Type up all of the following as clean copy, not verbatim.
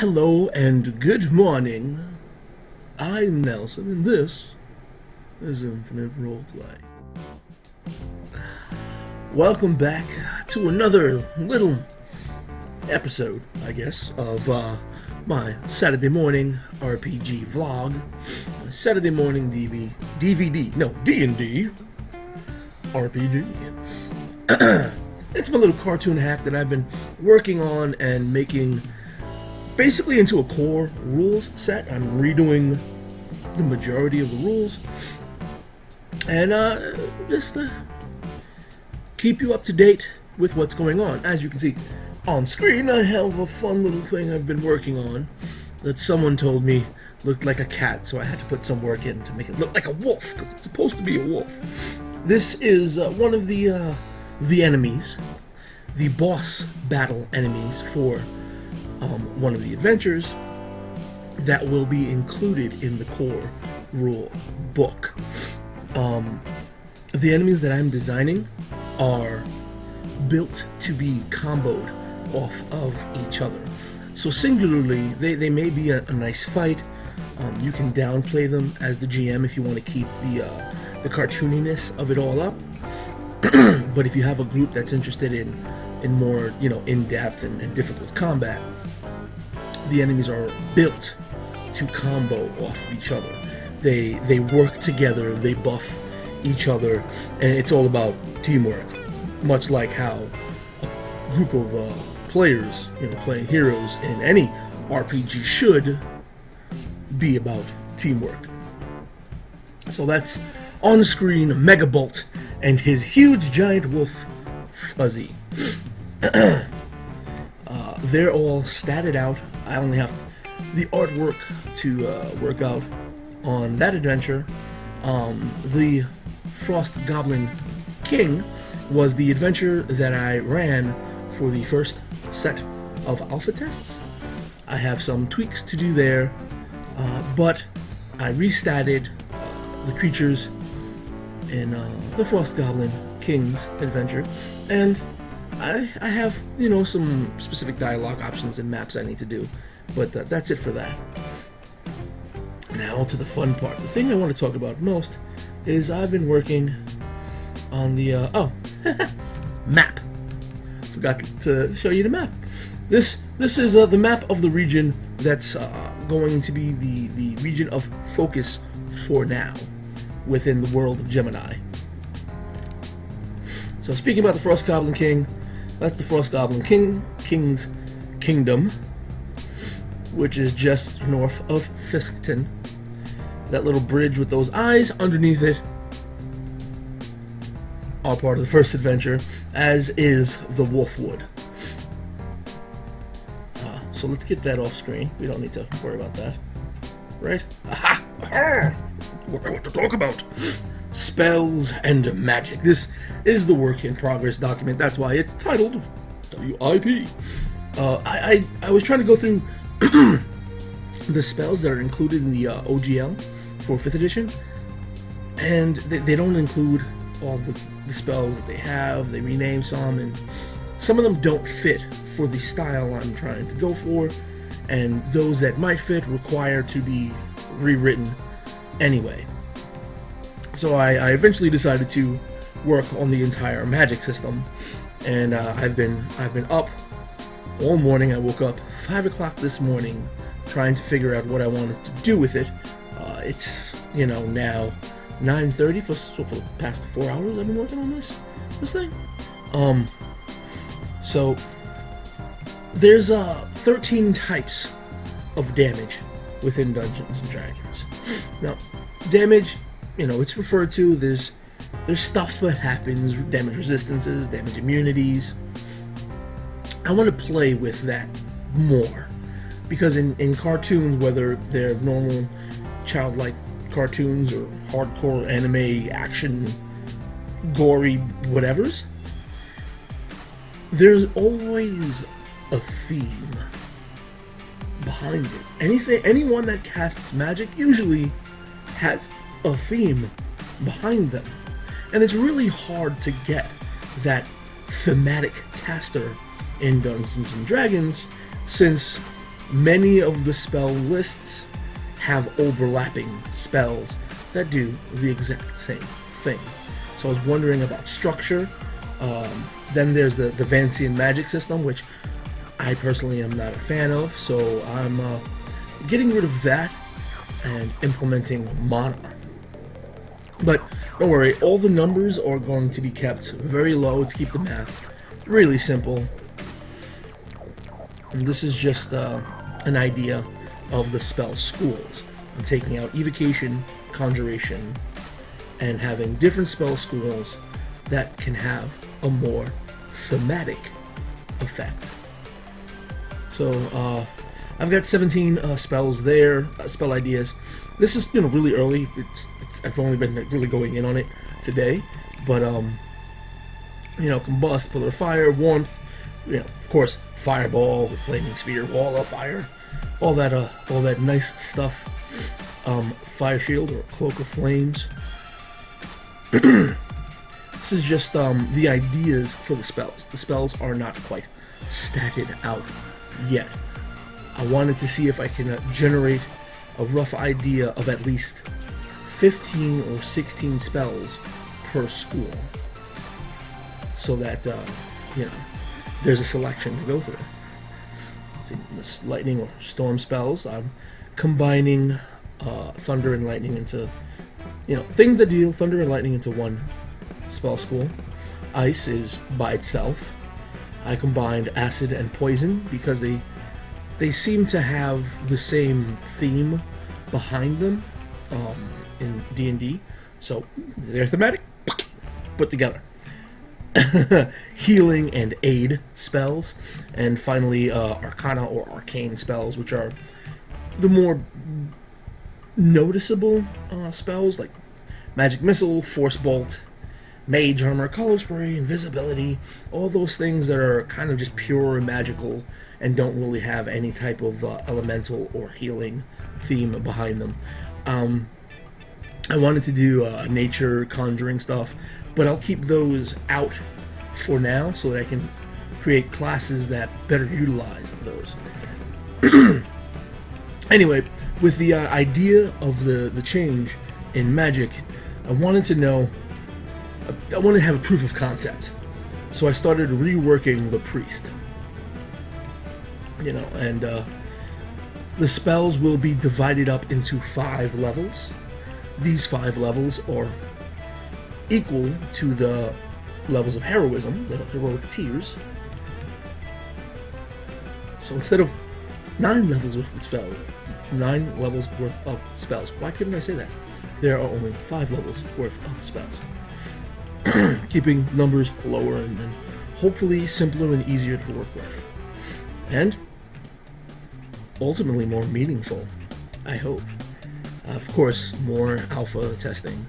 Hello and good morning. I'm Nelson, and this is Infinite Roleplay. Welcome back to another little episode, I guess, of my Saturday morning RPG vlog. Saturday morning DVD, no, D&D RPG. It's my little cartoon hack that I've been working on and making basically into a core rules set. I'm redoing the majority of the rules, and just to keep you up to date with what's going on. As you can see on screen, I have a fun little thing I've been working on that someone told me looked like a cat, so I had to put some work in to make it look like a wolf, because it's supposed to be a wolf. This is one of the enemies, the boss battle enemies for one of the adventures that will be included in the core rule book. The enemies that I'm designing are built to be comboed off of each other. So singularly, they may be a nice fight. You can downplay them as the GM if you want to keep the cartooniness of it all up. But if you have a group that's interested in more, in-depth and difficult combat, the enemies are built to combo off of each other. They work together, they buff each other, and it's all about teamwork. Much like how a group of players, playing heroes in any RPG should be about teamwork. So that's on screen Megabolt and his huge giant wolf Fuzzy. They're all statted out. I only have the artwork to work out on that adventure. The Frost Goblin King was the adventure that I ran for the first set of alpha tests. I have some tweaks to do there, but I restatted the creatures in the Frost Goblin King's adventure, and I have, some specific dialogue options and maps I need to do, but that's it for that. Now to the fun part. The thing I want to talk about most is I've been working on the, map. Forgot to show you the map. This is the map of the region that's going to be the region of focus for now within the world of Gemini. So speaking about the Frost Goblin King, that's the Frost Goblin King's Kingdom, which is just north of Fiskton. That little bridge with those eyes underneath it, all part of the first adventure, as is the Wolfwood. So let's get that off screen. We don't need to worry about that, right? Aha! What I want to talk about. Spells and magic. This is the work in progress document. That's why it's titled WIP. I was trying to go through the spells that are included in the OGL for 5th edition, and they don't include all the spells that they have. They rename some, and some of them don't fit for the style I'm trying to go for, and those that might fit require to be rewritten anyway. So I eventually decided to work on the entire magic system, and I've been up all morning. I woke up 5 o'clock this morning trying to figure out what I wanted to do with it. It's now 9:30 for the past 4 hours I've been working on this thing. So there's 13 types of damage within Dungeons and Dragons. Now, damage, it's referred to, there's stuff that happens, damage resistances, damage immunities. I want to play with that more, because in cartoons, whether they're normal childlike cartoons or hardcore anime action gory whatevers, there's always a theme behind it. Anyone that casts magic usually has a theme behind them, and it's really hard to get that thematic caster in Dungeons and Dragons, since many of the spell lists have overlapping spells that do the exact same thing. So I was wondering about structure. Then there's the Vancian magic system, which I personally am not a fan of, so I'm getting rid of that and implementing mana. But don't worry, all the numbers are going to be kept very low to keep the math really simple. And this is just an idea of the spell schools. I'm taking out evocation, conjuration, and having different spell schools that can have a more thematic effect. So I've got 17 spells there, spell ideas. This is really early. I've only been really going in on it today, but combust, pillar of fire, warmth, of course, fireball, the flaming sphere, wall of fire, all that nice stuff. Fire shield or cloak of flames. This is just the ideas for the spells. The spells are not quite statted out yet. I wanted to see if I can generate a rough idea of at least 15 or 16 spells per school, so that there's a selection to go through. See, this lightning or storm spells, I'm combining thunder and lightning into things that deal thunder and lightning into one spell school. Ice is by itself. I combined acid and poison because they seem to have the same theme behind them in D&D, so they're thematic, put together. Healing and aid spells, and finally arcana or arcane spells, which are the more noticeable spells, like magic missile, force bolt, mage armor, color spray, invisibility, all those things that are kind of just pure magical and don't really have any type of elemental or healing theme behind them. I wanted to do nature conjuring stuff, but I'll keep those out for now so that I can create classes that better utilize those. Anyway, with the idea of the change in magic, I wanted to have a proof of concept. So I started reworking the priest. And the spells will be divided up into 5 levels. These 5 levels are equal to the levels of heroism, the heroic tiers. So instead of 9 levels worth of spells, 9 levels worth of spells. Why couldn't I say that? There are only 5 levels worth of spells. Keeping numbers lower and hopefully simpler and easier to work with. And ultimately more meaningful, I hope. Of course, more alpha testing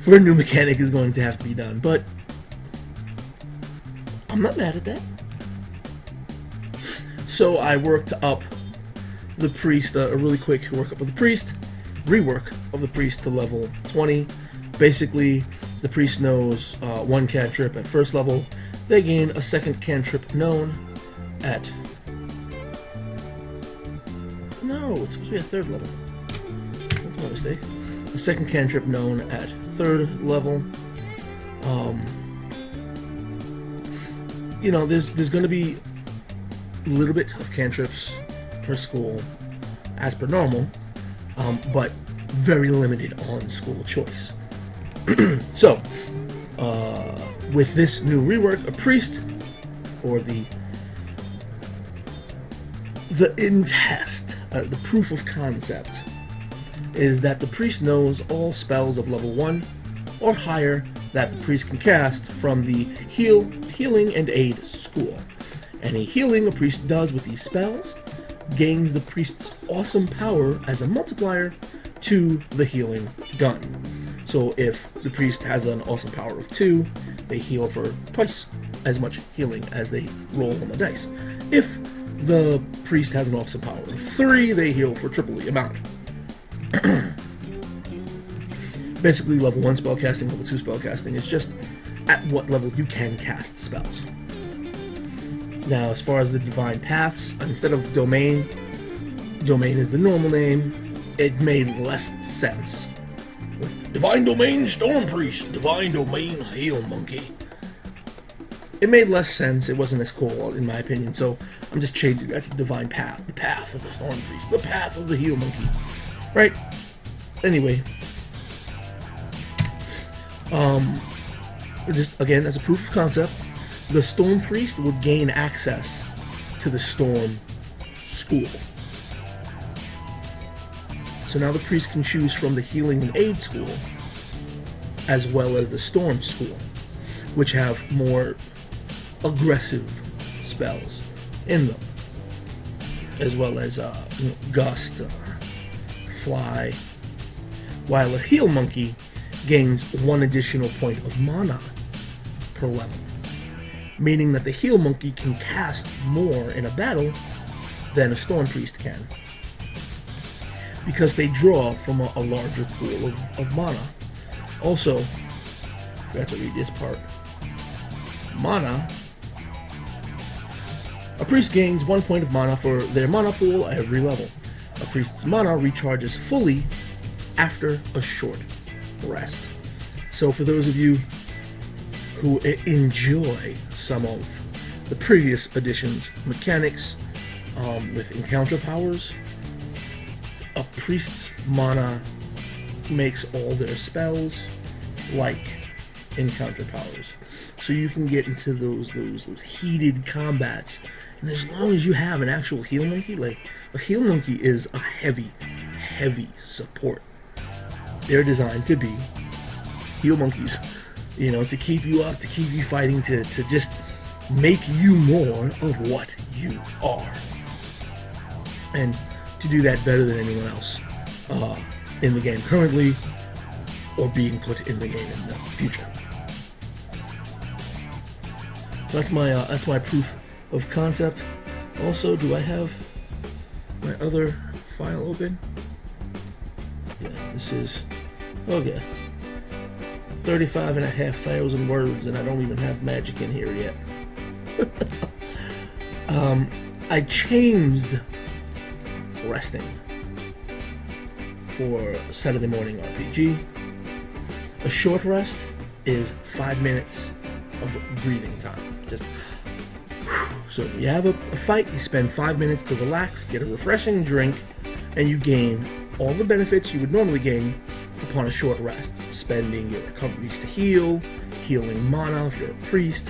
for a new mechanic is going to have to be done, but I'm not mad at that. So I worked up the priest, a really quick workup of the priest, rework of the priest to level 20. Basically, the priest knows 1 cantrip at first level. They gain a 2nd cantrip known at... No, it's supposed to be a 3rd level. That's my mistake. A 2nd cantrip known at 3rd level. There's going to be a little bit of cantrips per school, as per normal, but very limited on school choice. So, with this new rework, a priest, or the in test, the proof of concept, is that the priest knows all spells of level 1 or higher that the priest can cast from the healing and aid school. Any healing a priest does with these spells gains the priest's awesome power as a multiplier to the healing done. So if the priest has an awesome power of 2, they heal for twice as much healing as they roll on the dice. If the priest has an awesome power of 3, they heal for triple the amount. Basically, level 1 spellcasting, level 2 spellcasting is just at what level you can cast spells. Now, as far as the divine paths, instead of domain is the normal name, it made less sense. Divine Domain Storm Priest, Divine Domain Hail Monkey. It made less sense, it wasn't as cool in my opinion, so I'm just changing that to Divine Path, the path of the Storm Priest, the path of the Hail Monkey. Right? Anyway. Just again, as a proof of concept, the Storm Priest would gain access to the Storm School. So now the priest can choose from the Healing and Aid School, as well as the Storm School, which have more aggressive spells in them, as well as Gust, Fly, while a Heal Monkey gains 1 additional point of mana per level, meaning that the Heal Monkey can cast more in a battle than a Storm Priest can, because they draw from a larger pool of mana. Also, forgot to read this part. Mana. A priest gains 1 point of mana for their mana pool every level. A priest's mana recharges fully after a short rest. So for those of you who enjoy some of the previous edition's mechanics with encounter powers, a priest's mana makes all their spells like encounter powers. So you can get into those heated combats, and as long as you have an actual Heal Monkey, like a Heal Monkey is a heavy support. They're designed to be Heal Monkeys, to keep you up, to keep you fighting, to just make you more of what you are. And to do that better than anyone else in the game currently, or being put in the game in the future. That's my proof of concept. Also, do I have my other file open? Yeah, this is okay. 35,500 words, and I don't even have magic in here yet. I changed resting for Saturday morning RPG. A short rest is 5 minutes of breathing time. So you have a fight, you spend 5 minutes to relax, get a refreshing drink, and you gain all the benefits you would normally gain upon a short rest. Spending your recoveries to heal, healing mana if you're a priest.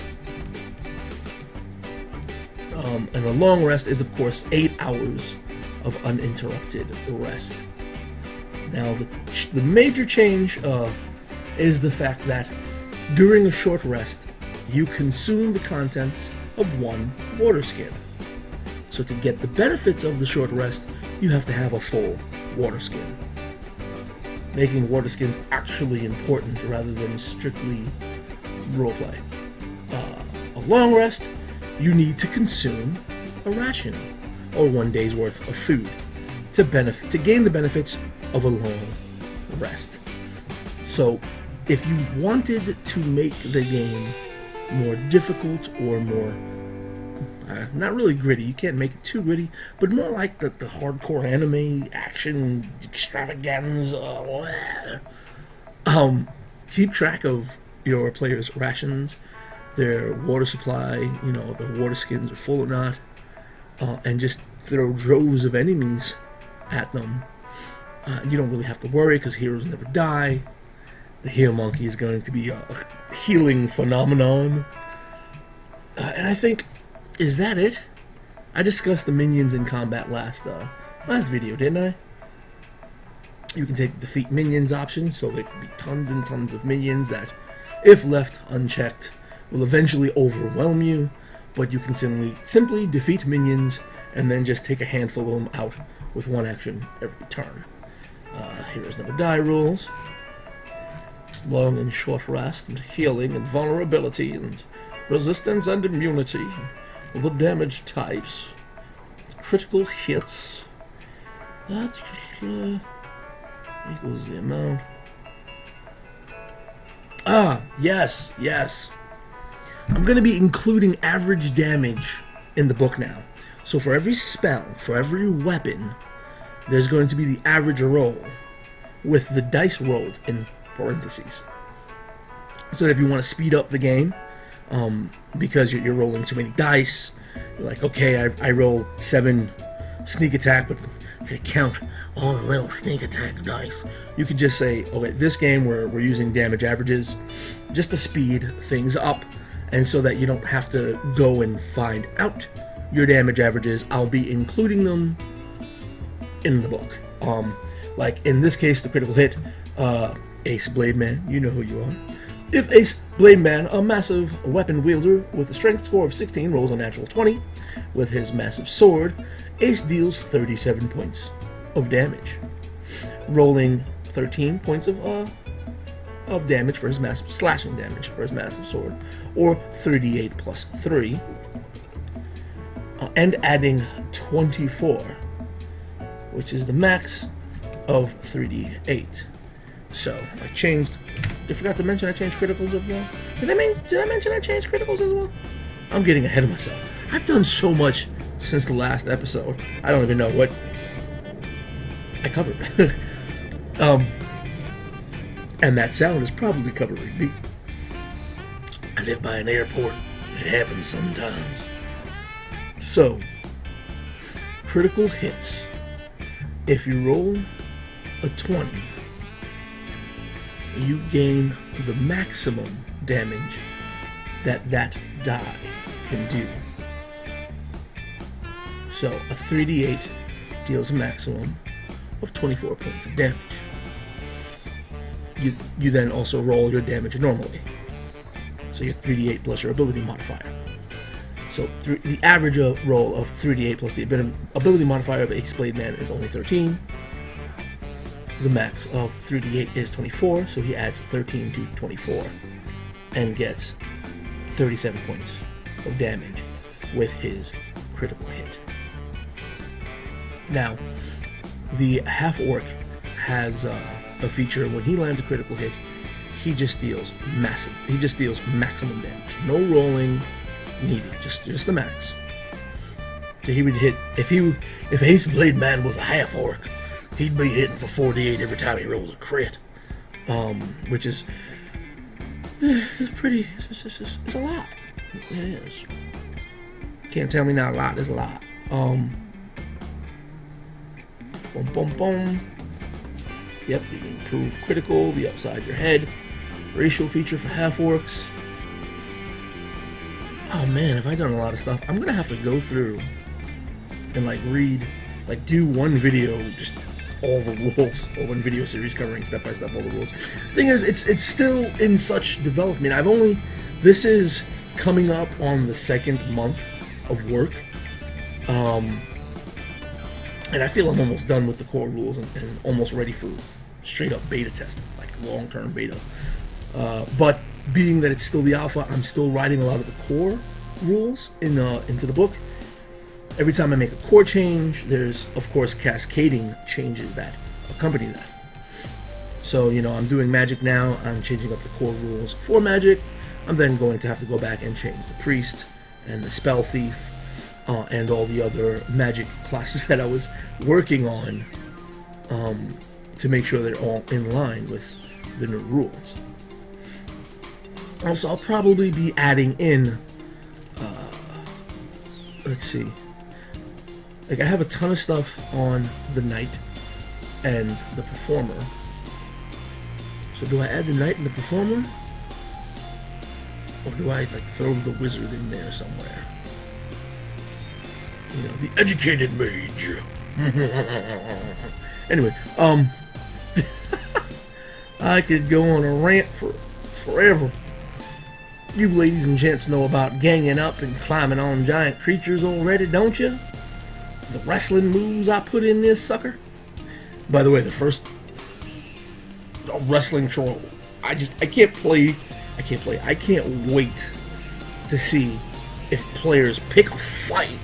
And a long rest is, of course, 8 hours of uninterrupted rest. Now, the major change is the fact that during a short rest, you consume the contents of 1 water skin. So to get the benefits of the short rest, you have to have a full water skin, making water skins actually important rather than strictly roleplay. A long rest, you need to consume a ration, or 1 day's worth of food, to gain the benefits of a long rest. So, if you wanted to make the game more difficult or more, not really gritty, you can't make it too gritty, but more like the hardcore anime action extravaganza, keep track of your players' rations, their water supply, if the water skins are full or not, and just throw droves of enemies at them. You don't really have to worry because heroes never die. The Heal Monkey is going to be a healing phenomenon. And I think, is that it? I discussed the minions in combat last video, didn't I? You can take defeat minions options, so there can be tons and tons of minions that, if left unchecked, will eventually overwhelm you, but you can simply defeat minions and then just take a handful of them out with 1 action every turn. Heroes never die rules. Long and short rest, and healing, and vulnerability, and resistance and immunity, the damage types, critical hits, that equals the amount. Yes. I'm going to be including average damage in the book now. So for every spell, for every weapon, there's going to be the average roll with the dice rolled in parentheses. So that if you want to speed up the game, because you're rolling too many dice, you're like, okay, I roll 7 sneak attack, but I'm going to count all the little sneak attack dice. You could just say, okay, this game we're using damage averages just to speed things up, and so that you don't have to go and find out your damage averages, I'll be including them in the book. Like in this case, the critical hit, Ace Blade Man, you know who you are. If Ace Blade Man, a massive weapon wielder with a strength score of 16, rolls a natural 20 with his massive sword, Ace deals 37 points of damage, rolling 13 points of damage for his massive slashing damage for his massive sword, or 38 plus 3, and adding 24, which is the max of 3d8. So I changed. I forgot to mention I changed criticals as well. Did I mention I changed criticals as well? I'm getting ahead of myself. I've done so much since the last episode. I don't even know what I covered. And that sound is probably covering me. I live by an airport. It happens sometimes. So, critical hits. If you roll a 20, you gain the maximum damage that die can do. So a 3d8 deals a maximum of 24 points of damage. You then also roll your damage normally. So your 3d8 plus your ability modifier. So the average roll of 3d8 plus the ability modifier of Ace Blade Man is only 13. The max of 3d8 is 24, so he adds 13 to 24 and gets 37 points of damage with his critical hit. Now, the half-orc has a feature when he lands a critical hit, he just deals maximum damage. No rolling needed, just the max. So he would hit, if Ace Blade Man was a half-orc, he'd be hitting for 48 every time he rolls a crit, which is pretty. It's a lot. It is. Can't tell me not a lot. It's a lot. Boom, boom, boom. Yep, you can improve critical, the upside your head, racial feature for half orcs. Oh man, have I done a lot of stuff? I'm gonna have to go through and do one video just all the rules, or one video series covering step by step all the rules. Thing is, it's still in such development. This is coming up on the 2nd month of work, and I feel I'm almost done with the core rules and almost ready for straight up beta testing, like long-term beta. But being that it's still the alpha, I'm still writing a lot of the core rules into the book. Every time I make a core change, there's, of course, cascading changes that accompany that. So, I'm doing magic now. I'm changing up the core rules for magic. I'm then going to have to go back and change the priest and the spell thief and all the other magic classes that I was working on to make sure they're all in line with the new rules. Also, I'll probably be adding in, let's see, I have a ton of stuff on the knight and the performer. So do I add the knight and the performer? Or do I throw the wizard in there somewhere? The educated mage. Anyway, I could go on a rant for forever. You ladies and gents know about ganging up and climbing on giant creatures already, don't you? The wrestling moves I put in this sucker. By the way, the first wrestling troll, I can't wait to see if players pick a fight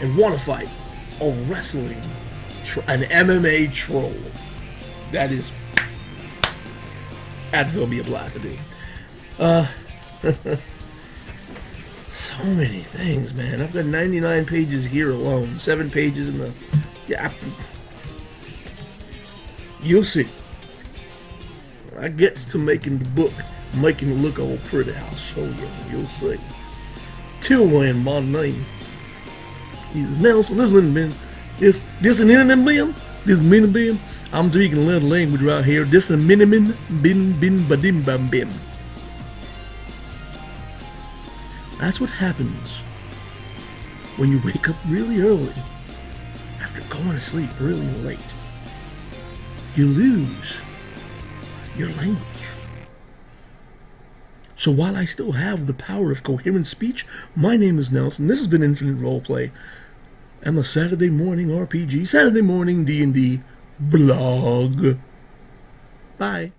and want to fight a wrestling an MMA troll. That's gonna be a blast to do. So many things, man. I've got 99 pages here alone. 7 pages in the... Yeah. You'll see. I gets to making the book, making it look all pretty. I'll show you. You'll see. Till then, my name is Nelson. This an internet bin. This mini bin. I'm speaking a little language right here. This a minimin bin badim bam bim. That's what happens when you wake up really early after going to sleep really late. You lose your language. So while I still have the power of coherent speech, my name is Nelson. This has been Infinite Roleplay and the Saturday Morning RPG, Saturday Morning D&D blog. Bye.